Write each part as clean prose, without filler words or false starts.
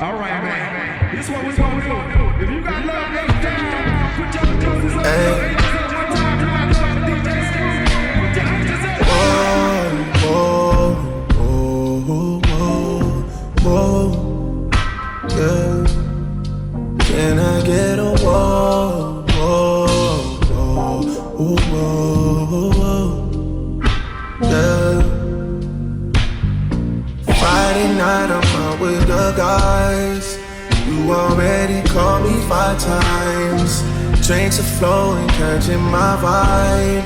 All right, man. This is what we gonna do. If you got love left down, put your doses up. Hey. Whoa, whoa, whoa, whoa, yeah. Can I get a whoa, whoa, whoa, whoa, whoa, yeah. Friday night I'm out with the guys. You already called me 5 times. Drinks are flowing, catching my vibe.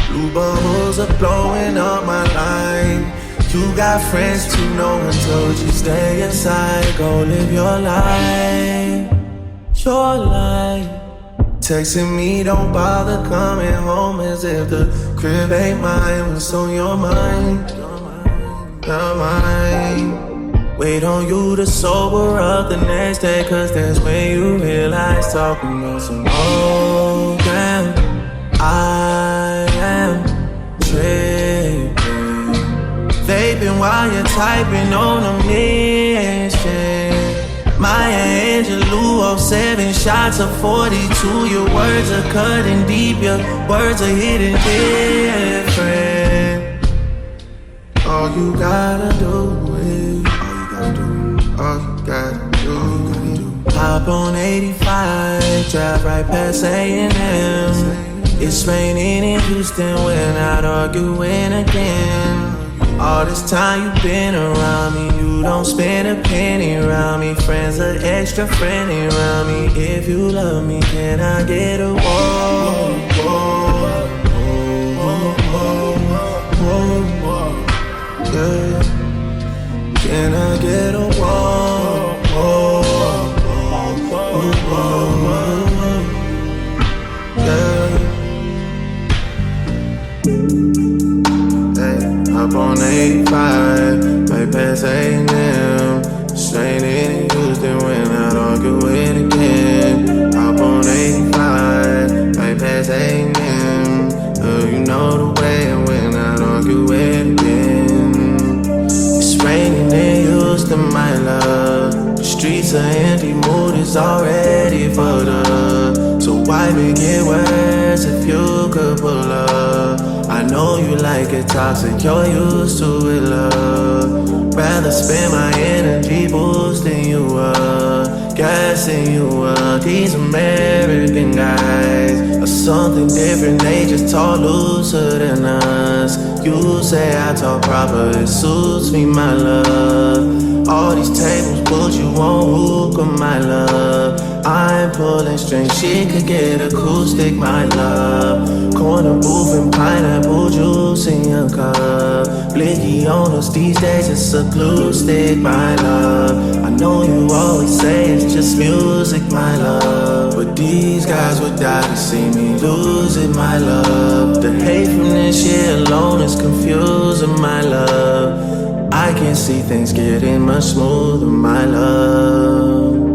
Blue bubbles are blowing up my line. You got friends too, no one told you stay inside. Go live your life, your life. Texting me, don't bother coming home, as if the crib ain't mine. What's on your mind? Your mind. Wait on you to sober up the next day, cause that's when you realize talking about some old ground. I am tripping. Vaping while you're typing on a mission. Maya Angelou, 7 shots of 42. Your words are cutting deep, your words are hitting different. All you gotta do is, all you gotta do. Hop on 85, drive right past A&M. It's raining in Houston, we're not arguing again. All this time you've been around me, you don't spend a penny around me. Friends are extra friendly around me. If you love me, can I get a whoa, whoa, whoa, whoa, whoa, yeah. Can I get a whoa, whoa, whoa, whoa, whoa, yeah. Up on 85, right past A&M. Straight in Houston, we're not arguing again. Up on 85, right past A&M. You know the way, and we're not arguing again. It's raining in Houston, my love. The streets are empty, mood is already fucked up. So why make it worse if you could pull up? I know you like it toxic, you're used to it, love. Rather spend my energy boosting you up, gassing you up. These American guys are something different, they just talk looser than us. You say I talk proper, it suits me, my love. All these tables put you on hookah, my love. I'm pulling strings, she could get acoustic, my love. Corner booth and pineapple juice in your cup. Blicky on us these days, it's a glue stick, my love. I know you always say it's just music, my love. But these guys would die to see me lose it, my love. The hate from this year alone is confusing, my love. I can see things getting much smoother, my love.